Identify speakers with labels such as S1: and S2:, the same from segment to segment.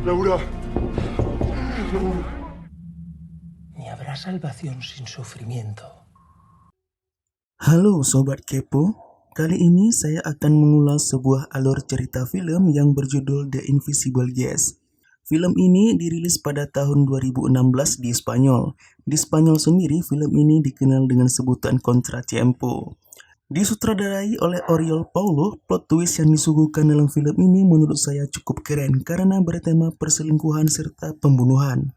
S1: Laura.
S2: Ni habrá salvación sin sufrimiento.
S3: Halo Sobat Kepo, kali ini saya akan mengulas sebuah alur cerita film yang berjudul The Invisible Guest. Film ini dirilis pada tahun 2016 di Spanyol. Di Spanyol sendiri, film ini dikenal dengan sebutan Contratiempo. Disutradarai oleh Oriol Paulo, plot twist yang disuguhkan dalam film ini menurut saya cukup keren karena bertema perselingkuhan serta pembunuhan.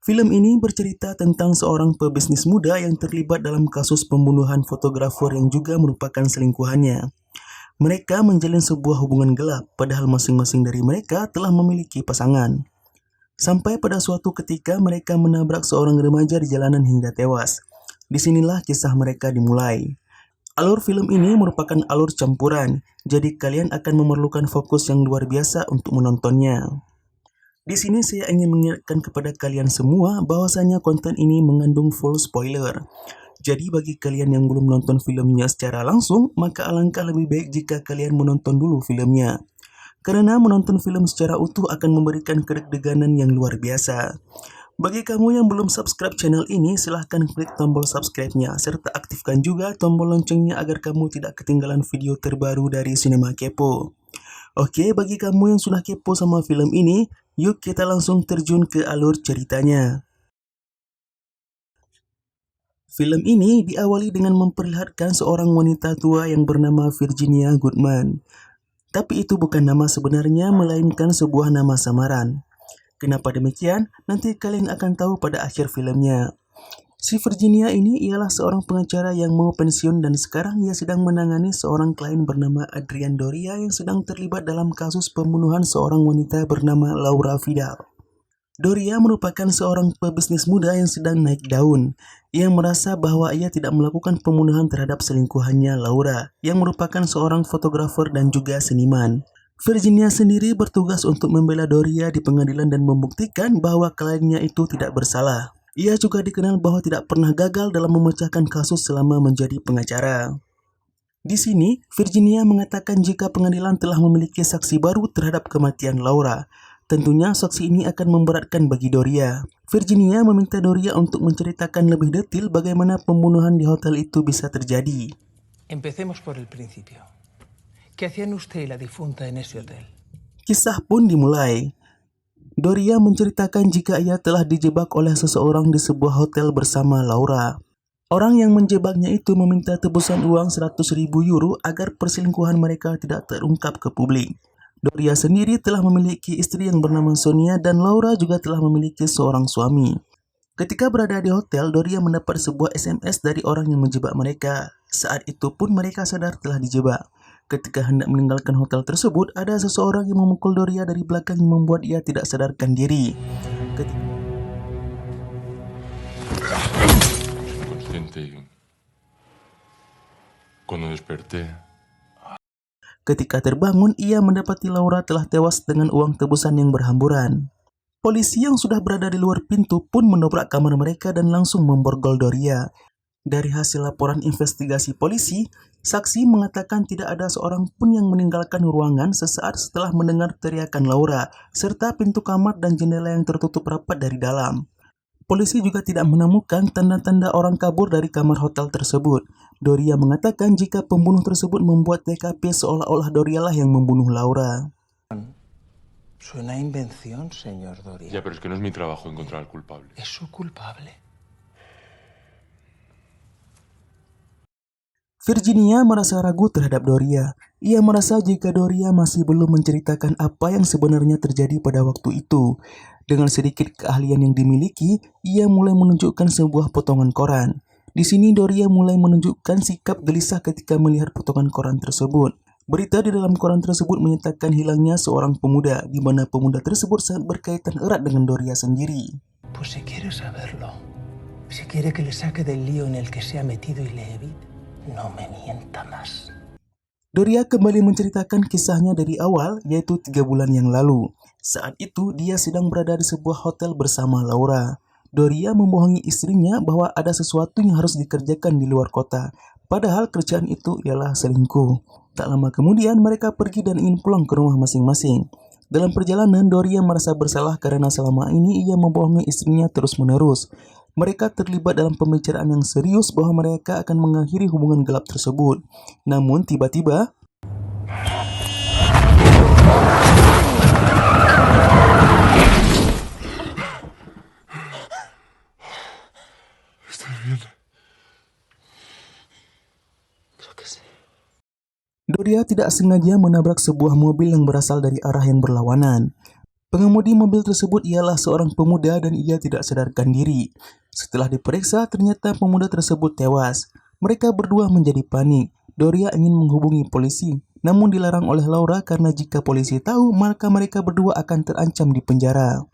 S3: Film ini bercerita tentang seorang pebisnis muda yang terlibat dalam kasus pembunuhan fotografer yang juga merupakan selingkuhannya. Mereka menjalin sebuah hubungan gelap, padahal masing-masing dari mereka telah memiliki pasangan. Sampai pada suatu ketika mereka menabrak seorang remaja di jalanan hingga tewas. Disinilah kisah mereka dimulai. Alur film ini merupakan alur campuran, jadi kalian akan memerlukan fokus yang luar biasa untuk menontonnya. Di sini saya ingin mengingatkan kepada kalian semua bahwasanya konten ini mengandung full spoiler. Jadi bagi kalian yang belum menonton filmnya secara langsung, maka alangkah lebih baik jika kalian menonton dulu filmnya. Karena menonton film secara utuh akan memberikan kedeg-deganan yang luar biasa. Bagi kamu yang belum subscribe channel ini, silahkan klik tombol subscribe-nya, serta aktifkan juga tombol loncengnya agar kamu tidak ketinggalan video terbaru dari Cinema Kepo. Oke, bagi kamu yang sudah kepo sama film ini, yuk kita langsung terjun ke alur ceritanya. Film ini diawali dengan memperlihatkan seorang wanita tua yang bernama Virginia Goodman. Tapi itu bukan nama sebenarnya, melainkan sebuah nama samaran. Kenapa demikian? Nanti kalian akan tahu pada akhir filmnya. Si Virginia ini ialah seorang pengacara yang mau pensiun dan sekarang ia sedang menangani seorang klien bernama Adrian Doria yang sedang terlibat dalam kasus pembunuhan seorang wanita bernama Laura Vidal. Doria merupakan seorang pebisnis muda yang sedang naik daun. Ia merasa bahwa ia tidak melakukan pembunuhan terhadap selingkuhannya Laura, yang merupakan seorang fotografer dan juga seniman. Virginia sendiri bertugas untuk membela Doria di pengadilan dan membuktikan bahwa kliennya itu tidak bersalah. Ia juga dikenal bahwa tidak pernah gagal dalam memecahkan kasus selama menjadi pengacara. Di sini, Virginia mengatakan jika pengadilan telah memiliki saksi baru terhadap kematian Laura. Tentunya saksi ini akan memberatkan bagi Doria. Virginia meminta Doria untuk menceritakan lebih detail bagaimana pembunuhan di hotel itu bisa terjadi.
S2: Empecemos por el principio. ¿Qué hacían usted y la difunta en ese hotel?
S3: Kisah pun dimulai. Doria menceritakan jika ia telah dijebak oleh seseorang di sebuah hotel bersama Laura. Orang yang menjebaknya itu meminta tebusan uang 100.000 euro agar perselingkuhan mereka tidak terungkap ke publik. Doria sendiri telah memiliki istri yang bernama Sonia dan Laura juga telah memiliki seorang suami. Ketika berada di hotel, Doria mendapat sebuah SMS dari orang yang menjebak mereka. Saat itu pun mereka sadar telah dijebak. Ketika hendak meninggalkan hotel tersebut, ada seseorang yang memukul Doria dari belakang yang membuat ia tidak sadarkan diri. Ketika terbangun, ia mendapati Laura telah tewas dengan uang tebusan yang berhamburan. Polisi yang sudah berada di luar pintu pun mendobrak kamar mereka dan langsung memborgol Doria. Dari hasil laporan investigasi polisi, saksi mengatakan tidak ada seorang pun yang meninggalkan ruangan sesaat setelah mendengar teriakan Laura, serta pintu kamar dan jendela yang tertutup rapat dari dalam. Polisi juga tidak menemukan tanda-tanda orang kabur dari kamar hotel tersebut. Doria mengatakan jika pembunuh tersebut membuat TKP seolah-olah Doria lah yang membunuh Laura.
S2: Suena invención, señor Doria.
S1: Ya, pero es que no es mi trabajo encontrar al culpable.
S2: ¿Es su culpable?
S3: Virginia merasa ragu terhadap Doria. Ia merasa jika Doria masih belum menceritakan apa yang sebenarnya terjadi pada waktu itu. Dengan sedikit keahlian yang dimiliki, ia mulai menunjukkan sebuah potongan koran. Di sini Doria mulai menunjukkan sikap gelisah ketika melihat potongan koran tersebut. Berita di dalam koran tersebut menyatakan hilangnya seorang pemuda, di mana pemuda tersebut sangat berkaitan erat dengan Doria sendiri.
S2: Pues si quiere saberlo, si quiere que le saque del lío en el que se ha metido y le evite, no me mienta más.
S3: Doria kembali menceritakan kisahnya dari awal, yaitu 3 bulan yang lalu. Saat itu, dia sedang berada di sebuah hotel bersama Laura. Doria membohongi istrinya bahwa ada sesuatu yang harus dikerjakan di luar kota. Padahal kerjaan itu ialah selingkuh. Tak lama kemudian mereka pergi dan ingin pulang ke rumah masing-masing. Dalam perjalanan, Doria merasa bersalah karena selama ini ia membohongi istrinya terus-menerus. Mereka terlibat dalam pembicaraan yang serius bahwa mereka akan mengakhiri hubungan gelap tersebut. Namun tiba-tiba,
S1: ¿Estás bien?
S2: Creo que sí.
S3: Doria tidak sengaja menabrak sebuah mobil yang berasal dari arah yang berlawanan. Pengemudi mobil tersebut ialah seorang pemuda dan ia tidak sadarkan diri. Setelah diperiksa, ternyata pemuda tersebut tewas. Mereka berdua menjadi panik. Doria ingin menghubungi polisi, namun dilarang oleh Laura karena jika polisi tahu, maka mereka berdua akan terancam di penjara.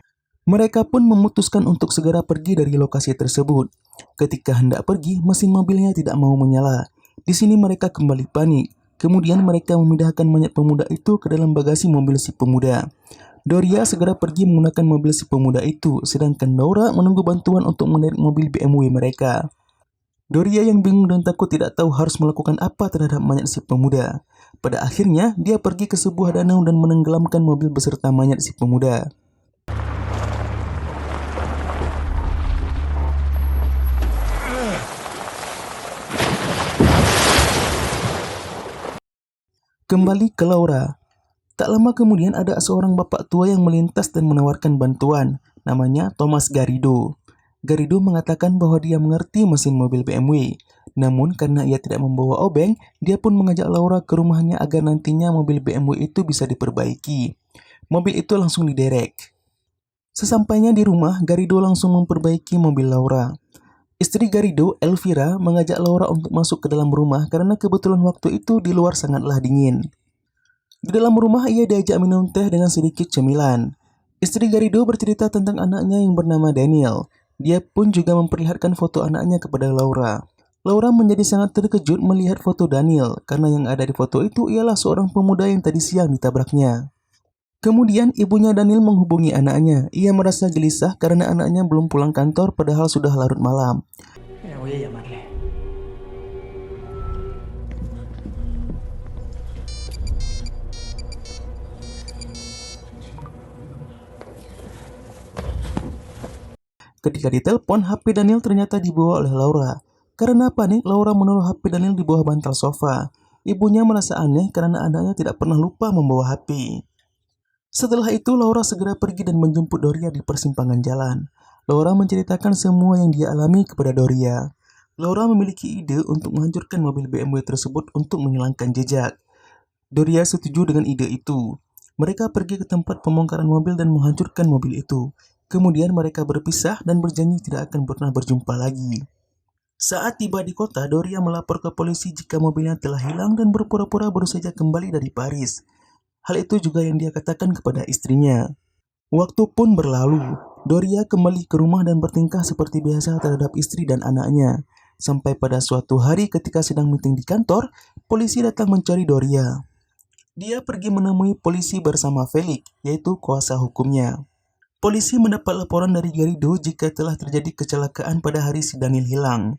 S3: Mereka pun memutuskan untuk segera pergi dari lokasi tersebut. Ketika hendak pergi, mesin mobilnya tidak mau menyala. Di sini mereka kembali panik. Kemudian mereka memindahkan mayat pemuda itu ke dalam bagasi mobil si pemuda. Doria segera pergi menggunakan mobil si pemuda itu, sedangkan Laura menunggu bantuan untuk menarik mobil BMW mereka. Doria yang bingung dan takut tidak tahu harus melakukan apa terhadap mayat si pemuda. Pada akhirnya, dia pergi ke sebuah danau dan menenggelamkan mobil beserta mayat si pemuda. Kembali ke Laura. Tak lama kemudian ada seorang bapak tua yang melintas dan menawarkan bantuan. Namanya Thomas Garrido. Garrido mengatakan bahwa dia mengerti mesin mobil BMW. Namun karena ia tidak membawa obeng, dia pun mengajak Laura ke rumahnya agar nantinya mobil BMW itu bisa diperbaiki. Mobil itu langsung diderek. Sesampainya di rumah, Garrido langsung memperbaiki mobil Laura. Istri Garrido, Elvira, mengajak Laura untuk masuk ke dalam rumah karena kebetulan waktu itu di luar sangatlah dingin. Di dalam rumah ia diajak minum teh dengan sedikit cemilan. Istri Garrido bercerita tentang anaknya yang bernama Daniel. Dia pun juga memperlihatkan foto anaknya kepada Laura. Laura menjadi sangat terkejut melihat foto Daniel karena yang ada di foto itu ialah seorang pemuda yang tadi siang ditabraknya. Kemudian ibunya Daniel menghubungi anaknya. Ia merasa gelisah karena anaknya belum pulang kantor padahal sudah larut malam.
S2: Mira, voy a llamarle.
S3: Ketika ditelepon, HP Daniel ternyata dibawa oleh Laura. Karena panik, Laura menaruh HP Daniel di bawah bantal sofa. Ibunya merasa aneh karena anaknya tidak pernah lupa membawa HP. Setelah itu, Laura segera pergi dan menjemput Doria di persimpangan jalan. Laura menceritakan semua yang dia alami kepada Doria. Laura memiliki ide untuk menghancurkan mobil BMW tersebut untuk menghilangkan jejak. Doria setuju dengan ide itu. Mereka pergi ke tempat pembongkaran mobil dan menghancurkan mobil itu. Kemudian mereka berpisah dan berjanji tidak akan pernah berjumpa lagi. Saat tiba di kota, Doria melapor ke polisi jika mobilnya telah hilang dan berpura-pura baru saja kembali dari Paris. Hal itu juga yang dia katakan kepada istrinya. Waktu pun berlalu. Doria kembali ke rumah dan bertingkah seperti biasa terhadap istri dan anaknya. Sampai pada suatu hari ketika sedang meeting di kantor, polisi datang mencari Doria. Dia pergi menemui polisi bersama Felix, yaitu kuasa hukumnya. Polisi mendapat laporan dari Garrido jika telah terjadi kecelakaan pada hari si Daniel hilang.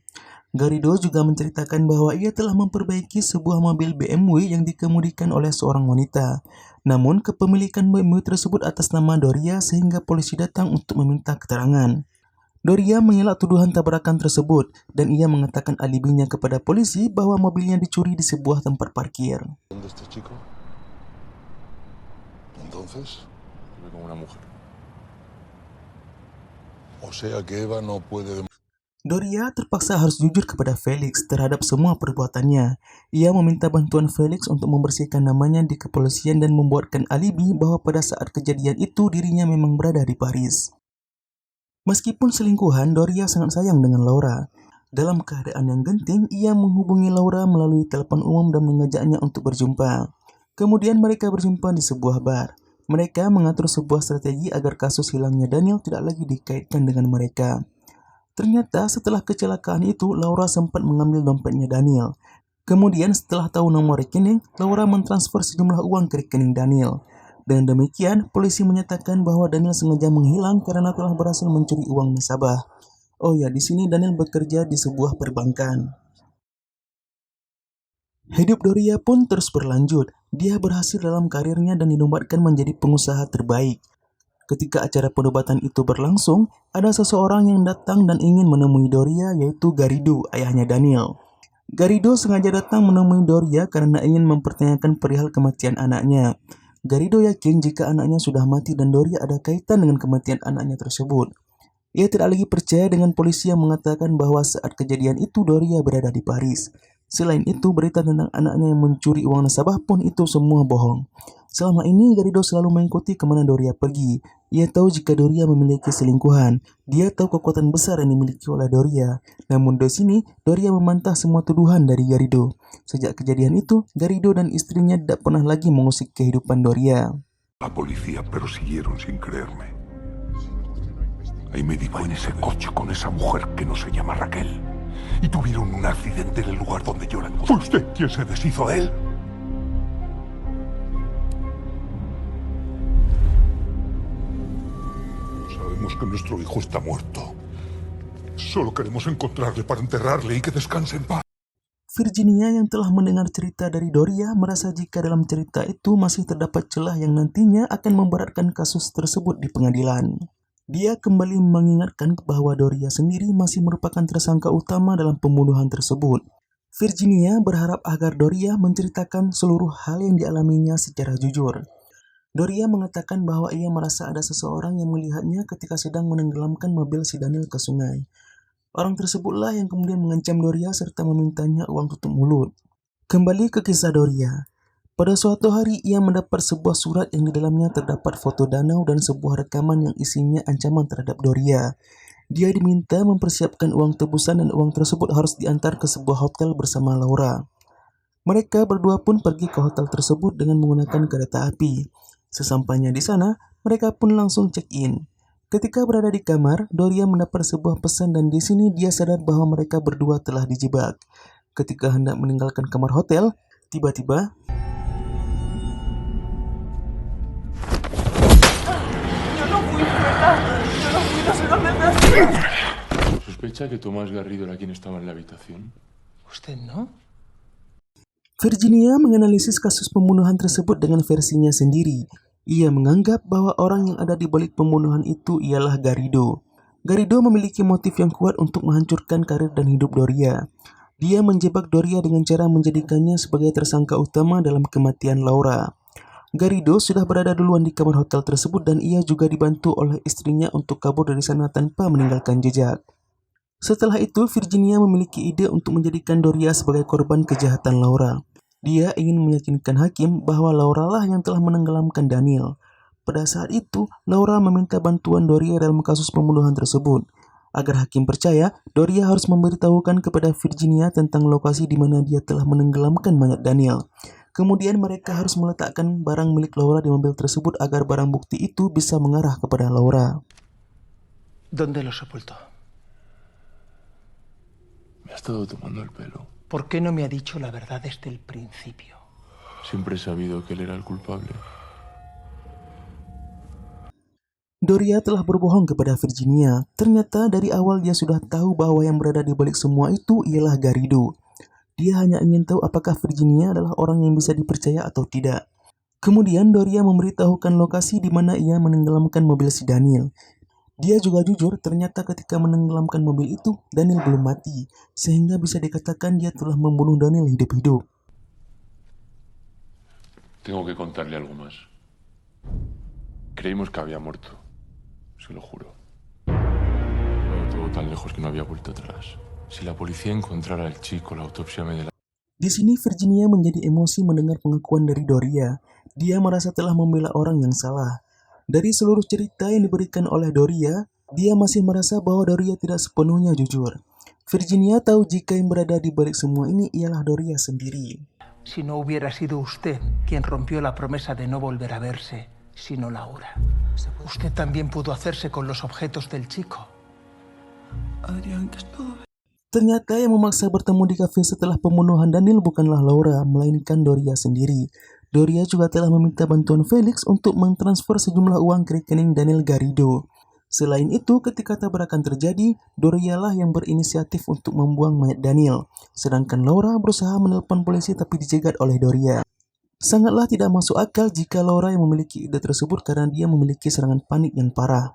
S3: Garrido juga menceritakan bahwa ia telah memperbaiki sebuah mobil BMW yang dikemudikan oleh seorang wanita. Namun kepemilikan BMW tersebut atas nama Doria sehingga polisi datang untuk meminta keterangan. Doria mengelak tuduhan tabrakan tersebut dan ia mengatakan alibinya kepada polisi bahwa mobilnya dicuri di sebuah tempat parkir.
S1: ¿Dónde este chico? Entonces, vive con una mujer. O sea que Eva no puede...
S3: Doria terpaksa harus jujur kepada Felix terhadap semua perbuatannya. Ia meminta bantuan Felix untuk membersihkan namanya di kepolisian dan membuatkan alibi bahwa pada saat kejadian itu dirinya memang berada di Paris. Meskipun selingkuhan, Doria sangat sayang dengan Laura. Dalam keadaan yang genting, ia menghubungi Laura melalui telepon umum dan mengajaknya untuk berjumpa. Kemudian mereka berjumpa di sebuah bar. Mereka mengatur sebuah strategi agar kasus hilangnya Daniel tidak lagi dikaitkan dengan mereka. Ternyata setelah kecelakaan itu, Laura sempat mengambil dompetnya Daniel. Kemudian setelah tahu nomor rekening, Laura mentransfer sejumlah uang ke rekening Daniel. Dengan demikian, polisi menyatakan bahwa Daniel sengaja menghilang karena telah berhasil mencuri uang nasabah. Oh ya, di sini Daniel bekerja di sebuah perbankan. Hidup Doria pun terus berlanjut. Dia berhasil dalam karirnya dan dinobatkan menjadi pengusaha terbaik. Ketika acara penobatan itu berlangsung, ada seseorang yang datang dan ingin menemui Doria, yaitu Garrido, ayahnya Daniel. Garrido sengaja datang menemui Doria karena ingin mempertanyakan perihal kematian anaknya. Garrido yakin jika anaknya sudah mati dan Doria ada kaitan dengan kematian anaknya tersebut. Ia tidak lagi percaya dengan polisi yang mengatakan bahwa saat kejadian itu Doria berada di Paris. Selain itu, berita tentang anaknya yang mencuri uang nasabah pun itu semua bohong. Selama ini, Garrido selalu mengikuti kemana Doria pergi. Ia tahu jika Doria memiliki selingkuhan. Dia tahu kekuatan besar yang dimiliki oleh Doria. Namun di sini, Doria membantah semua tuduhan dari Garrido. Sejak kejadian itu, Garrido dan istrinya tidak pernah lagi mengusik kehidupan Doria.
S4: La policía persiguieron sin creerme. Ahí me iba en ese coche con esa mujer que no se llama Raquel. Y tuvieron un accidente en el lugar donde yo la encontré. ¿Fue usted quien se deshizo de él? Sabemos que nuestro hijo está muerto. Solo queremos encontrarle para enterrarle y que descanse en paz.
S3: Virginia yang telah mendengar cerita dari Doria merasa jika dalam cerita itu masih terdapat celah yang nantinya akan memberatkan kasus tersebut di pengadilan. Dia kembali mengingatkan bahwa Doria sendiri masih merupakan tersangka utama dalam pembunuhan tersebut. Virginia berharap agar Doria menceritakan seluruh hal yang dialaminya secara jujur. Doria mengatakan bahwa ia merasa ada seseorang yang melihatnya ketika sedang menenggelamkan mobil si Daniel ke sungai. Orang tersebutlah yang kemudian mengancam Doria serta memintanya uang tutup mulut. Kembali ke kisah Doria. Pada suatu hari ia mendapat sebuah surat yang di dalamnya terdapat foto danau dan sebuah rekaman yang isinya ancaman terhadap Doria. Dia diminta mempersiapkan uang tebusan dan uang tersebut harus diantar ke sebuah hotel bersama Laura. Mereka berdua pun pergi ke hotel tersebut dengan menggunakan kereta api. Sesampainya di sana, mereka pun langsung check-in. Ketika berada di kamar, Doria mendapat sebuah pesan dan di sini dia sadar bahwa mereka berdua telah dijebak. Ketika hendak meninggalkan kamar hotel, tiba-tiba
S1: ¿Sospecha que Tomás Garrido era quien estaba en la habitación?
S2: ¿Usted no?
S3: Virginia menganalisis kasus pembunuhan tersebut dengan versinya sendiri. Ia menganggap bahwa orang yang ada di balik pembunuhan itu ialah Garrido. Garrido memiliki motif yang kuat untuk menghancurkan karir dan hidup Doria. Dia menjebak Doria dengan cara menjadikannya sebagai tersangka utama dalam kematian Laura. Garrido sudah berada duluan di kamar hotel tersebut dan ia juga dibantu oleh istrinya untuk kabur dari sana tanpa meninggalkan jejak. Setelah itu, Virginia memiliki ide untuk menjadikan Doria sebagai korban kejahatan Laura. Dia ingin meyakinkan hakim bahwa Laura lah yang telah menenggelamkan Daniel. Pada saat itu, Laura meminta bantuan Doria dalam kasus pembunuhan tersebut. Agar hakim percaya, Doria harus memberitahukan kepada Virginia tentang lokasi di mana dia telah menenggelamkan mayat Daniel. Kemudian mereka harus meletakkan barang milik Laura di mobil tersebut agar barang bukti itu bisa mengarah kepada Laura.
S2: ¿Dónde lo sepultó?
S1: Me ha estado tomando el pelo.
S2: ¿Por qué no me ha dicho la verdad desde el principio?
S1: Siempre he sabido que él era el culpable.
S3: Doria telah berbohong kepada Virginia. Ternyata dari awal dia sudah tahu bahwa yang berada di balik semua itu ialah Garrido. Dia hanya ingin tahu apakah Virginia adalah orang yang bisa dipercaya atau tidak. Kemudian Doria memberitahukan lokasi di mana ia menenggelamkan mobil si Daniel. Dia juga jujur, ternyata ketika menenggelamkan mobil itu, Daniel belum mati, sehingga bisa dikatakan dia telah membunuh Daniel hidup-hidup.
S1: Tengo que contarle algo más. Creímos que había muerto. Se lo juro. Pero todo tan lejos que no había vuelta atrás. Si la policía encontrara al chico, la autopsia me de la...
S3: Di sini Virginia menjadi emosi mendengar pengakuan dari Doria. Dia merasa telah membela orang yang salah. Dari seluruh cerita yang diberikan oleh Doria, dia masih merasa bahwa Doria tidak sepenuhnya jujur. Virginia tahu jika yang berada di balik semua ini ialah Doria sendiri.
S2: Si no hubiera sido usted quien rompió la promesa de no volver a verse, sino Laura. Usted también pudo hacerse con los objetos del chico.
S5: Adrián, ¿qué es todo?
S3: Ternyata yang memaksa bertemu di kafe setelah pembunuhan Daniel bukanlah Laura, melainkan Doria sendiri. Doria juga telah meminta bantuan Felix untuk mentransfer sejumlah uang ke rekening Daniel Garrido. Selain itu, ketika tabrakan terjadi, Doria lah yang berinisiatif untuk membuang mayat Daniel, sedangkan Laura berusaha menelpon polisi tapi dicegat oleh Doria. Sangatlah tidak masuk akal jika Laura yang memiliki ide tersebut karena dia memiliki serangan panik yang parah.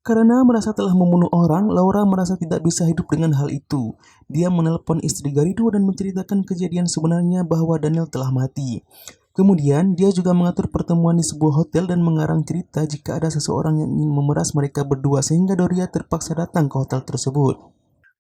S3: Karena merasa telah membunuh orang, Laura merasa tidak bisa hidup dengan hal itu. Dia menelpon istri Garrido dan menceritakan kejadian sebenarnya bahwa Daniel telah mati. Kemudian, dia juga mengatur pertemuan di sebuah hotel dan mengarang cerita jika ada seseorang yang ingin memeras mereka berdua sehingga Doria terpaksa datang ke hotel tersebut.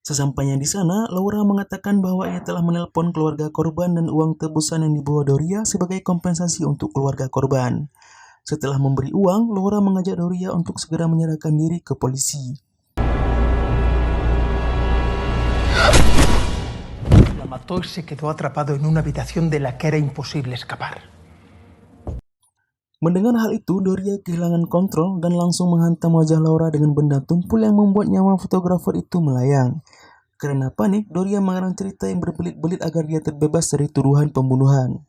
S3: Sesampainya di sana, Laura mengatakan bahwa ia telah menelpon keluarga korban dan uang tebusan yang dibawa Doria sebagai kompensasi untuk keluarga korban. Setelah memberi uang, Laura mengajak Doria untuk segera menyerahkan diri ke polisi.
S2: La mató y se quedó atrapado en una habitación de la que era imposible escapar.
S3: Mendengar hal itu, Doria kehilangan kontrol dan langsung menghantam wajah Laura dengan benda tumpul yang membuat nyawa fotografer itu melayang. Karena panik, Doria mengarang cerita yang berbelit-belit agar dia terbebas dari tuduhan pembunuhan.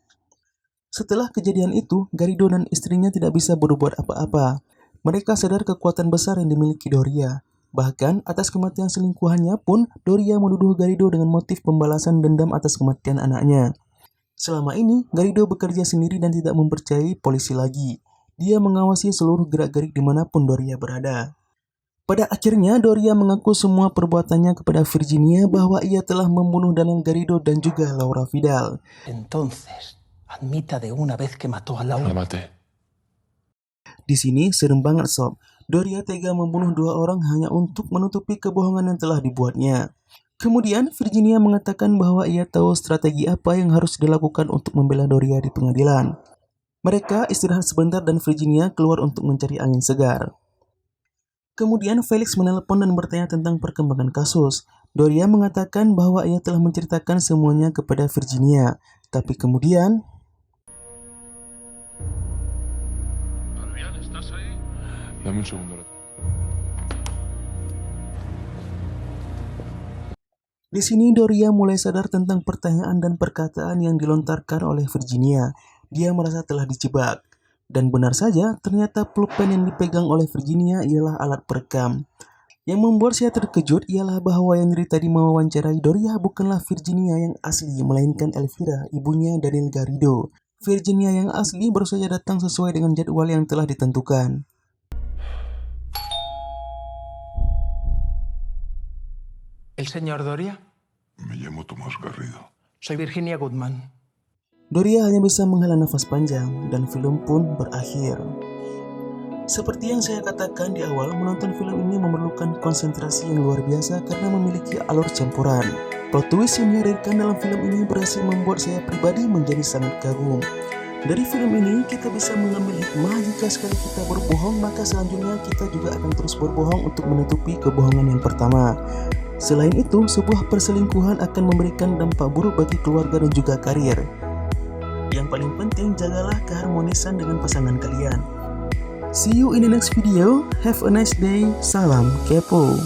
S3: Setelah kejadian itu, Garrido dan istrinya tidak bisa berbuat apa-apa. Mereka sadar kekuatan besar yang dimiliki Doria. Bahkan, atas kematian selingkuhannya pun, Doria menuduh Garrido dengan motif pembalasan dendam atas kematian anaknya. Selama ini, Garrido bekerja sendiri dan tidak mempercayai polisi lagi. Dia mengawasi seluruh gerak-gerik dimanapun Doria berada. Pada akhirnya, Doria mengaku semua perbuatannya kepada Virginia bahwa ia telah membunuh Daniel Garrido dan juga Laura Vidal.
S2: Entonces, admita de una vez que mató a Laura.
S1: La maté.
S3: Di sini serem banget sob. Doria tega membunuh dua orang hanya untuk menutupi kebohongan yang telah dibuatnya. Kemudian Virginia mengatakan bahwa ia tahu strategi apa yang harus dilakukan untuk membela Doria di pengadilan. Mereka istirahat sebentar dan Virginia keluar untuk mencari angin segar. Kemudian Felix menelepon dan bertanya tentang perkembangan kasus. Doria mengatakan bahwa ia telah menceritakan semuanya kepada Virginia. Tapi kemudian...
S1: Dame un segundo.
S3: Di sini Doria mulai sadar tentang pertanyaan dan perkataan yang dilontarkan oleh Virginia. Dia merasa telah dijebak. Dan benar saja, ternyata pulpen yang dipegang oleh Virginia ialah alat perekam. Yang membuat saya terkejut ialah bahwa yang tadi mewawancarai Doria bukanlah Virginia yang asli, melainkan Elvira, ibunya Daniel Garrido. Virginia yang asli baru saja datang sesuai dengan jadwal yang telah ditentukan.
S2: ¿El señor Doria?
S4: Me llamo Tomás Garrido.
S2: Soy Virginia Goodman.
S3: Doria hanya bisa menghela nafas panjang dan film pun berakhir. Seperti yang saya katakan di awal, menonton film ini memerlukan konsentrasi yang luar biasa karena memiliki alur campuran. Plot twist yang dihadirkan dalam film ini berhasil membuat saya pribadi menjadi sangat kagum. Dari film ini kita bisa mengambil hikmah jika sekali kita berbohong maka selanjutnya kita juga akan terus berbohong untuk menutupi kebohongan yang pertama. Selain itu, sebuah perselingkuhan akan memberikan dampak buruk bagi keluarga dan juga karir. Yang paling penting, jagalah keharmonisan dengan pasangan kalian. See you in the next video. Have a nice day. Salam kepo.